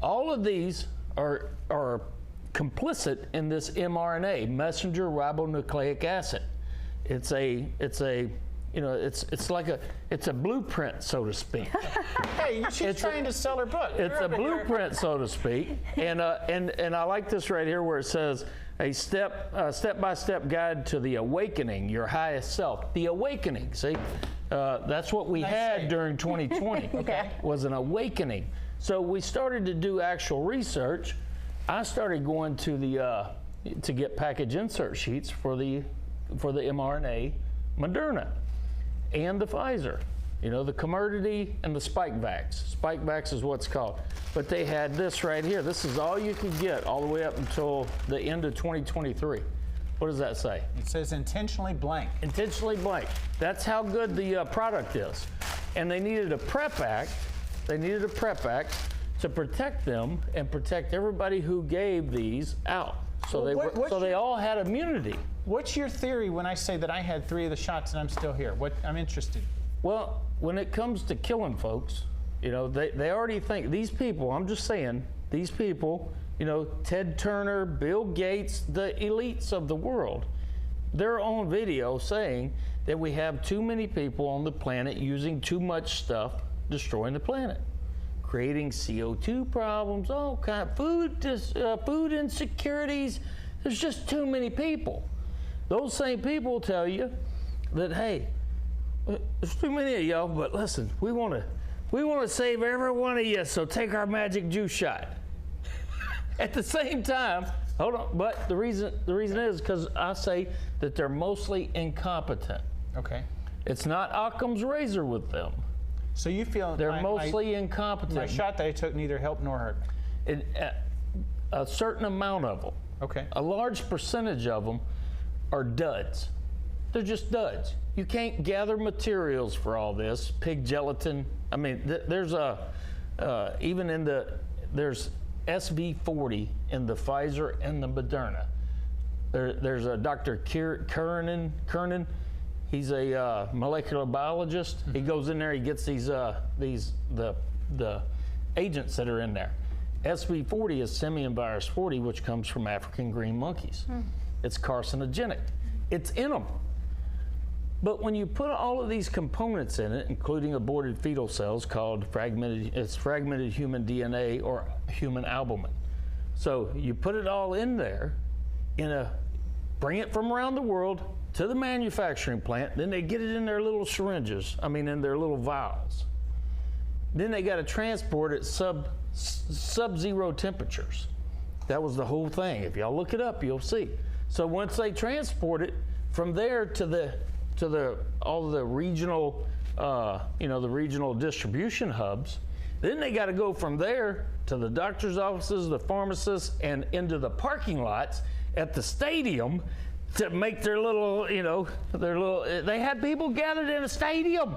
All of these are complicit in this mRNA, messenger ribonucleic acid. It's a blueprint, so to speak. Hey, she's trying to sell her book. It's a blueprint, so to speak. And I like this right here where it says a step-by-step guide to the awakening, your highest self. The awakening, see? That's what we had during 2020, was an awakening. So we started to do actual research. I started going to get package insert sheets for the mRNA Moderna and the Pfizer. You know, the Comirnaty and the Spikevax. Spikevax is what's called. But they had this right here. This is all you could get all the way up until the end of 2023. What does that say? It says intentionally blank. Intentionally blank. That's how good the product is. And they needed a PrEP Act. They needed a PrEP Act to protect them and protect everybody who gave these out. So they all had immunity. What's your theory when I say that I had 3 of the shots and I'm still here? I'm interested. Well, when it comes to killing folks, you know, they already think, these people, I'm just saying, these people, you know, Ted Turner, Bill Gates, the elites of the world, they're on video saying that we have too many people on the planet using too much stuff, destroying the planet, creating CO2 problems, all kind of food insecurities. There's just too many people. Those same people tell you that, hey, there's too many of y'all, but listen, we want to save every one of you, so take our magic juice shot. At the same time, hold on, but the reason is because I say that they're mostly incompetent. Okay. It's not Occam's razor with them. So you feel they're mostly incompetent. My shot that I took neither helped nor hurt. A certain amount of them. Okay. A large percentage of them are duds. They're just duds. You can't gather materials for all this. Pig gelatin. I mean, there's SV40 in the Pfizer and the Moderna. There's a Dr. Kernan. He's a molecular biologist. He goes in there. He gets the agents that are in there. SV40 is simian virus 40, which comes from African green monkeys. It's carcinogenic. It's in them. But when you put all of these components in it, including aborted fetal cells called fragmented human DNA or human albumin. So you put it all in there, bring it from around the world to the manufacturing plant, then they get it in their little syringes, in their little vials. Then they got to transport it sub-zero temperatures. That was the whole thing. If y'all look it up, you'll see. So once they transport it from there to all the regional, the regional distribution hubs, then they got to go from there to the doctor's offices, the pharmacists, and into the parking lots at the stadium to make their little, they had people gathered in a stadium.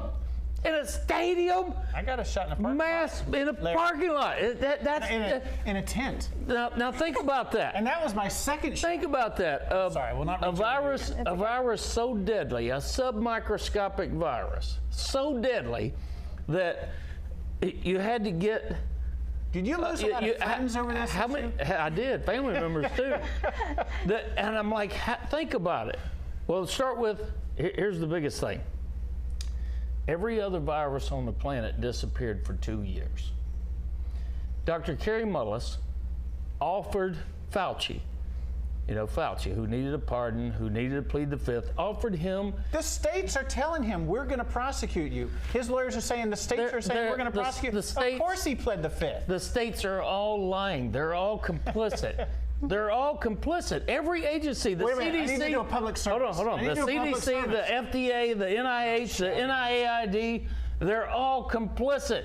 In a stadium. I got a shot in a parking lot. In a parking lot. That's in a tent. Now think about that. And that was my second shot. Think about that. Sorry, we'll not. A virus so deadly, a submicroscopic virus, so deadly that you had to get. Did you lose a lot of friends over this? How many? I did. Family members too. And I'm like, think about it. Well, to start with, here's the biggest thing. Every other virus on the planet disappeared for 2 years. Dr. Kary Mullis offered Fauci, who needed a pardon, who needed to plead the fifth, offered him. The states are telling him, we're going to prosecute you. His lawyers are saying, the states are saying, we're going to prosecute you. Of course he pled the fifth. The states are all lying. They're all complicit. They're all complicit. Every agency, the CDC. I need to do a public service. Hold on. The CDC, the FDA, the NIH, the NIAID, they're all complicit.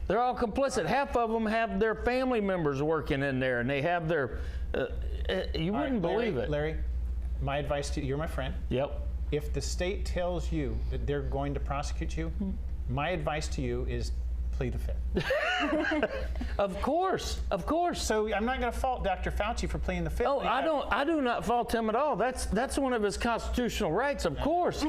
They're all complicit. Half of them have their family members working in there, and they have their. You wouldn't believe it. Larry, my advice to you, you're my friend. Yep. If the state tells you that they're going to prosecute you, my advice to you is plead the fifth. Of course. So I'm not going to fault Dr. Fauci for pleading the fifth. Oh, I do not fault him at all. That's one of his constitutional rights, of course.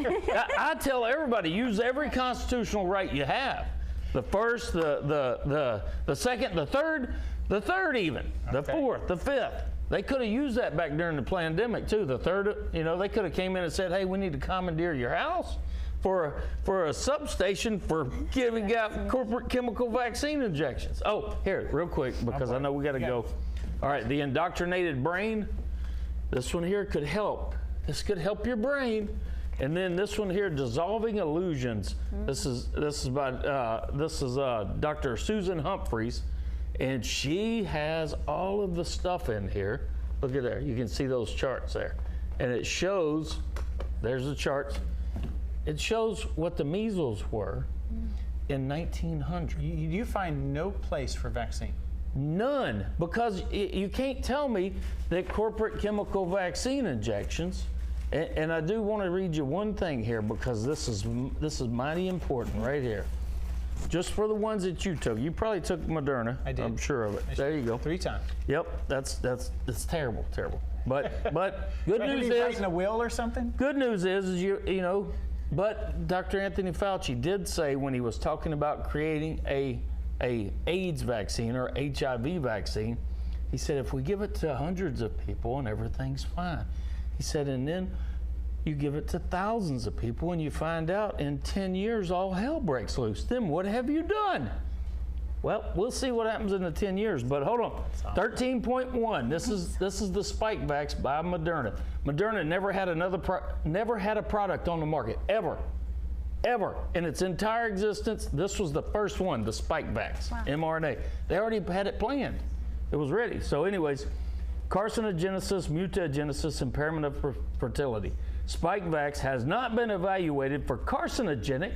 I tell everybody, use every constitutional right you have. The first, the second, the third even, the fourth, the fifth. They could have used that back during the pandemic too. The third, they could have came in and said, hey, we need to commandeer your house for a substation for giving out corporate chemical vaccine injections. Oh, here, real quick, because I know we got to go. All right, the indoctrinated brain. This one here could help. This could help your brain. And then this one here, dissolving illusions. This is by Dr. Susan Humphreys, and she has all of the stuff in here. Look at there. You can see those charts there, and it shows. There's the charts. It shows what the measles were in 1900. You find no place for vaccine. None, because you can't tell me that corporate chemical vaccine injections. And I do want to read you one thing here, because this is mighty important right here. Just for the ones that you took. You probably took Moderna. I did. I'm sure of it. There you go. 3 times. Yep. That's terrible. But good news Is is writing a will or something? Good news is you know. But Dr. Anthony Fauci did say when he was talking about creating a AIDS vaccine or HIV vaccine, he said if we give it to hundreds of people and everything's fine. He said, and then you give it to thousands of people and you find out in 10 years all hell breaks loose. Then what have you done? Well, we'll see what happens in the 10 years, but hold on. 13.1, this is the Spikevax by Moderna. Moderna never had a product on the market, ever in its entire existence. This was the first one, the Spikevax mRNA. They already had it planned. It was ready. So anyways, carcinogenesis, mutagenesis, impairment of fertility. Spikevax has not been evaluated for carcinogenic,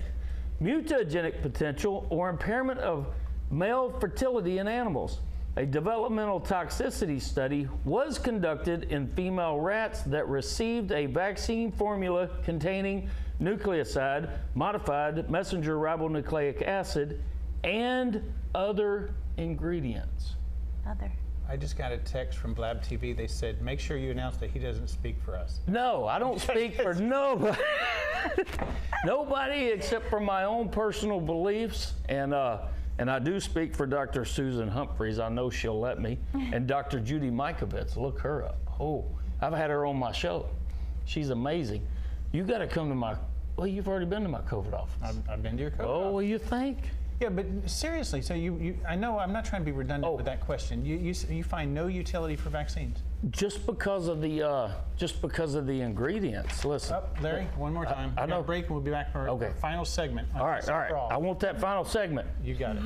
mutagenic potential, or impairment of male fertility in animals. A developmental toxicity study was conducted in female rats that received a vaccine formula containing nucleoside, modified messenger ribonucleic acid, and other ingredients. I just got a text from Blab TV. They said, make sure you announce that he doesn't speak for us. No, I don't speak for nobody. Nobody except for my own personal beliefs. And I do speak for Dr. Susan Humphreys. I know she'll let me. And Dr. Judy Mikovits. Look her up. Oh, I've had her on my show. She's amazing. You got to come to well, you've already been to my COVID office. I've been to your COVID office. Oh, well, you think? Yeah, but seriously, so I know I'm not trying to be redundant with that question. You find no utility for vaccines? Just because of the ingredients. Listen. Larry, one more time. I know. Break and we'll be back for our final segment. All right. I want that final segment. You got it.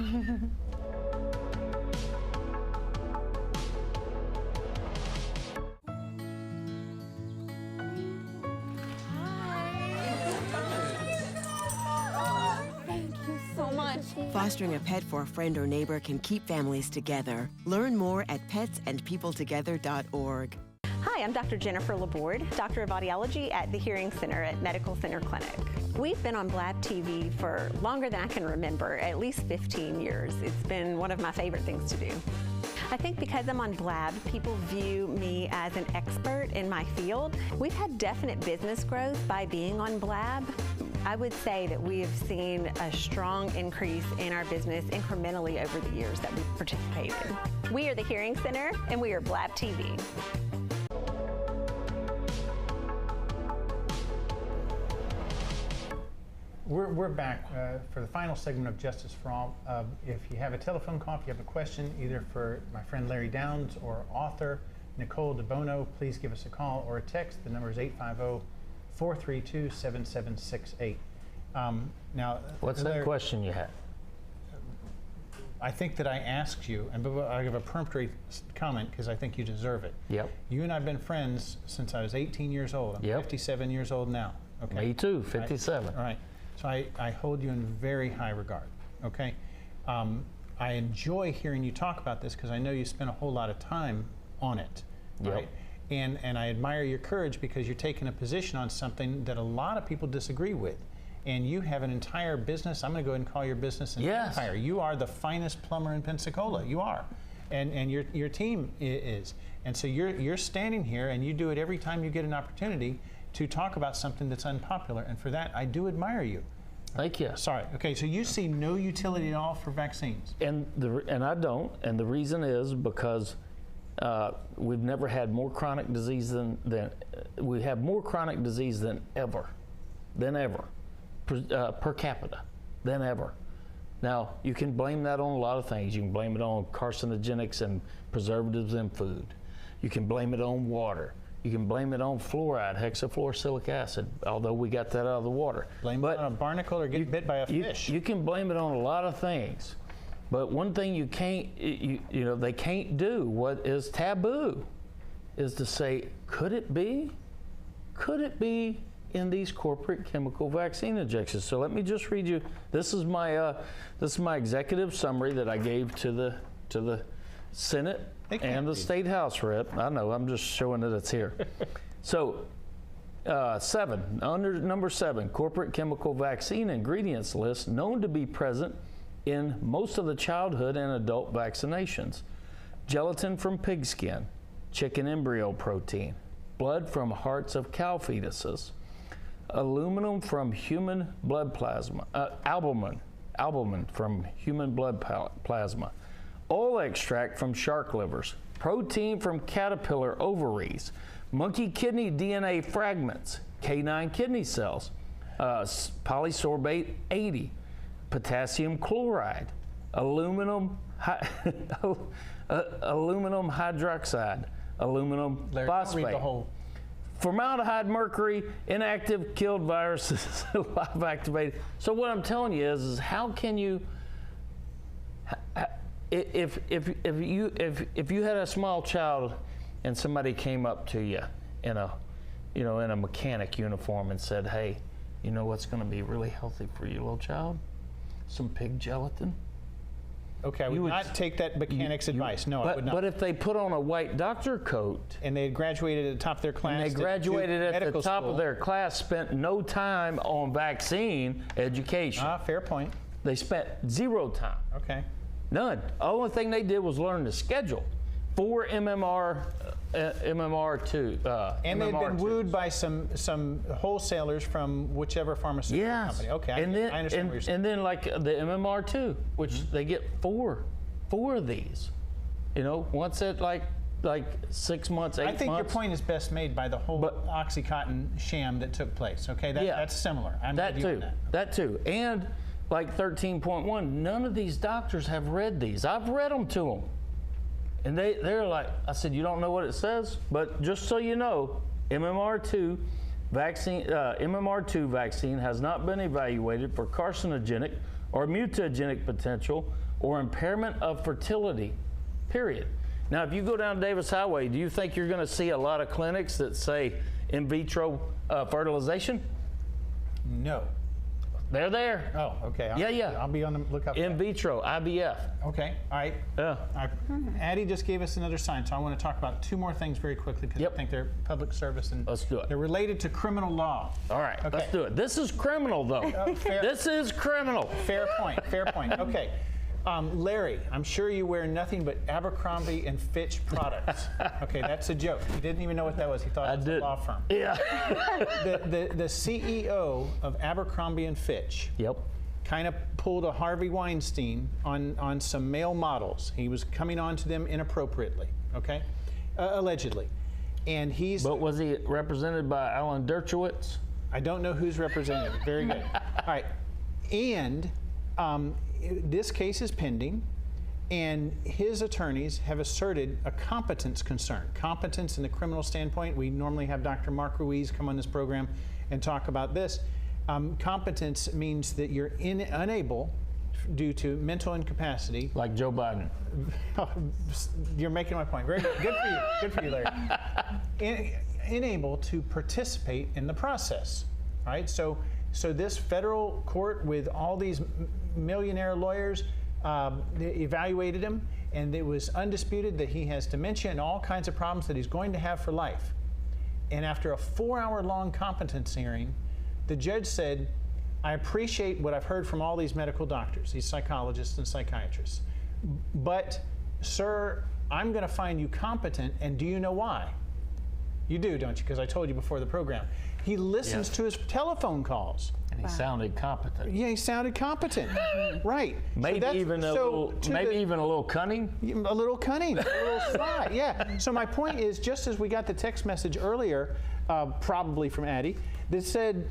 Fostering a pet for a friend or neighbor can keep families together. Learn more at petsandpeopletogether.org. Hi, I'm Dr. Jennifer Laborde, Doctor of Audiology at the Hearing Center at Medical Center Clinic. We've been on Blab TV for longer than I can remember, at least 15 years. It's been one of my favorite things to do. I think because I'm on Blab, people view me as an expert in my field. We've had definite business growth by being on Blab. I would say that we have seen a strong increase in our business incrementally over the years that we've participated. We are the Hearing Center, and we are Blab TV. We're back for the final segment of Justice for All. If you have a telephone call, if you have a question, either for my friend Larry Downs or author Nicole DeBono, please give us a call or a text. The number is 850-432-7768. Now, what's that question you had? I think that I asked you, and I'll give a peremptory comment because I think you deserve it. Yep. You and I have been friends since I was 18 years old. I'm 57 years old now. Okay. Me too, 57. All right. So I hold you in very high regard, okay? I enjoy hearing you talk about this because I know you spend a whole lot of time on it, right? And I admire your courage because you're taking a position on something that a lot of people disagree with. And you have an entire business. I'm going to go ahead and call your business an empire. You are the finest plumber in Pensacola. You are. And your team is. And so you're standing here and you do it every time you get an opportunity to talk about something that's unpopular, and for that, I do admire you. Thank you. Sorry. Okay, so you see no utility at all for vaccines. And I don't, and the reason is because We've never had more chronic disease we have more chronic disease than ever per capita than ever. Now, you can blame that on a lot of things. You can blame it on carcinogenics and preservatives in food. You can blame it on water. You can blame it on fluoride, hexafluorosilicic acid, although we got that out of the water. Blame it on a barnacle or get bit by a fish. You can blame it on a lot of things. But one thing you can't, they can't do, what is taboo, is to say, could it be? Could it be in these corporate chemical vaccine injections? So let me just read you. This is my executive summary that I gave to the Senate and the State House rep. I know, I'm just showing that it's here. So, number 7, corporate chemical vaccine ingredients list known to be present in most of the childhood and adult vaccinations: gelatin from pigskin, chicken embryo protein, blood from hearts of cow fetuses, aluminum from human blood plasma, albumin from human blood plasma, oil extract from shark livers, protein from caterpillar ovaries, monkey kidney DNA fragments, canine kidney cells, polysorbate 80, potassium chloride, aluminum hydroxide, aluminum phosphate, formaldehyde, mercury, inactive, killed viruses, live activated. So what I'm telling you is how can you, if you had a small child and somebody came up to you in a mechanic uniform and said, hey, you know what's going to be really healthy for you, little child? Some pig gelatin. Okay, I would not take that mechanic's advice. No, I would not. But if they put on a white doctor coat and they had graduated at the top of their class, and they graduated at the top of their class, spent no time on vaccine education. Fair point. They spent 0 time. Okay. None. The only thing they did was learn the schedule. 4 MMR2. And they'd been wooed by some wholesalers from whichever pharmaceutical company. Okay, I understand what you're saying. And then like the MMR2, which they get four of these. Once at like 6 months, 8 months. I think your point is best made by the whole OxyContin sham that took place. Okay, that's similar. That too. And like 13.1, none of these doctors have read these. I've read them to them. And they're like, I said, you don't know what it says? But just so you know, MMR2 vaccine has not been evaluated for carcinogenic or mutagenic potential or impairment of fertility, period. Now, if you go down Davis Highway, do you think you're going to see a lot of clinics that say in vitro fertilization? No. They're there. Oh, okay. I'll be on the lookout for in vitro, IVF. Okay, all right. Yeah. Addie just gave us another sign, so I want to talk about 2 more things very quickly because I think they're public service and let's do it. They're related to criminal law. All right, let's do it. This is criminal, though. This is criminal. Fair point. Okay. Larry, I'm sure you wear nothing but Abercrombie and Fitch products. Okay, that's a joke. He didn't even know what that was. He thought it was a law firm. Yeah. The CEO of Abercrombie and Fitch kind of pulled a Harvey Weinstein on some male models. He was coming on to them inappropriately, okay? Allegedly. And But was he represented by Alan Dershowitz? I don't know who's represented. Very good. All right. And this case is pending, and his attorneys have asserted a competence concern. Competence in the criminal standpoint. We normally have Dr. Mark Ruiz come on this program and talk about this. Competence means that you're unable, due to mental incapacity. Like Joe Biden. You're making my point. Very good. Good for you. Good for you, Larry. Unable to participate in the process. All right. So this federal court with all these millionaire lawyers evaluated him, and it was undisputed that he has dementia and all kinds of problems that he's going to have for life. And after a 4-hour-long competence hearing, the judge said, I appreciate what I've heard from all these medical doctors, these psychologists and psychiatrists, but, sir, I'm going to find you competent, and do you know why? You do, don't you? Because I told you before the program. He listens Yes. to his telephone calls. And he sounded competent. Yeah, he sounded competent. Right. Maybe even a little cunning. A little cunning, a little sly, yeah. So my point is, just as we got the text message earlier, probably from Addie, that said,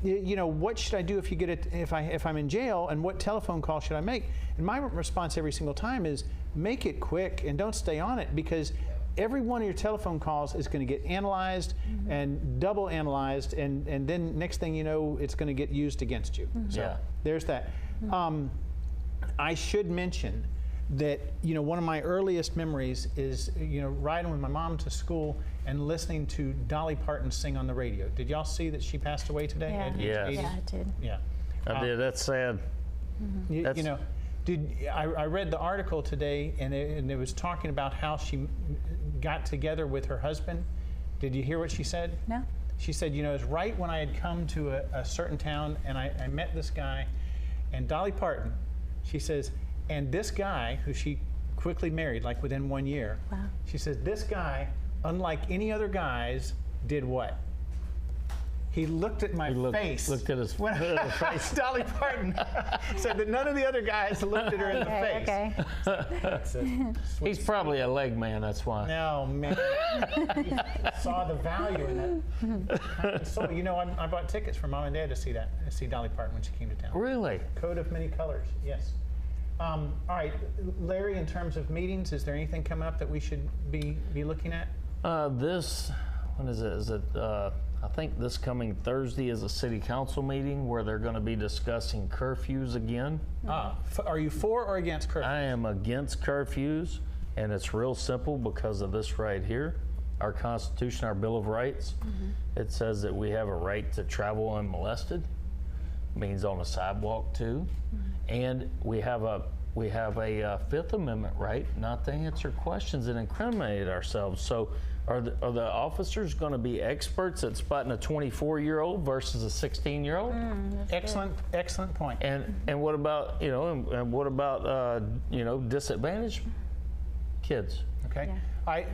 you know, what should I do if you get it if I'm in jail, and what telephone call should I make? And my response every single time is, make it quick and don't stay on it, because every one of your telephone calls is going to get analyzed and double analyzed, and then next thing you know, it's going to get used against you. So Yeah. there's that. I should mention that, you know, one of my earliest memories is, you know, riding with my mom to school and listening to Dolly Parton sing on the radio. Did y'all see that she passed away today? Yeah. At age Yes. 80? Yeah, I did. Yeah. I did. That's sad. You That's- know, I read the article today, and it was talking about how she got together with her husband. Did you hear what she said? No? She said, you know, it was right when I had come to a certain town, and I met this guy, and Dolly Parton, she says, and this guy, who she quickly married, like within 1 year, Wow. she says, this guy, unlike any other guys, did what? He looked at my face. Looked at his When face. Dolly Parton said that none of the other guys looked at her in the face. Okay. That's it. He's probably a leg man. That's why. No, man. He saw the value in that. So, you know, I bought tickets for Mom and Dad to see Dolly Parton when she came to town. Really? Coat of many colors, yes. All right, Larry, in terms of meetings, is there anything coming up that we should be looking at? When is it? Is it? I think this coming Thursday is a city council meeting where they're going to be discussing curfews again. Are you for or against curfew? I am against curfews, and it's real simple because of this right here. Our Constitution, our Bill of Rights, it says that we have a right to travel unmolested, means on a sidewalk too, and we have a Fifth Amendment right not to answer questions and incriminate ourselves. So are the officers going to be experts at spotting a 24-year-old versus a 16-year-old? Excellent point. And what about, you know, and what about you know, disadvantaged kids? Okay. Yeah. All right,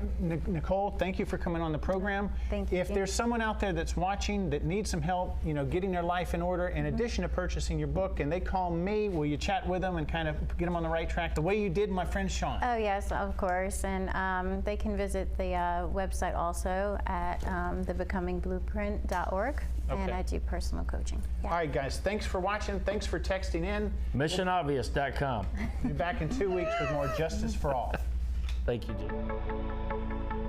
Nicole, thank you for coming on the program. Thank you. If there's someone out there that's watching that needs some help, you know, getting their life in order, in addition to purchasing your book, and they call me, will you chat with them and kind of get them on the right track, the way you did my friend Sean? Oh, yes, of course. And they can visit the website also at thebecomingblueprint.org. And Okay. I do personal coaching. Yeah. All right, guys, thanks for watching. Thanks for texting in. MissionObvious.com. Be back in 2 weeks with more Justice for All. Thank you, Jim.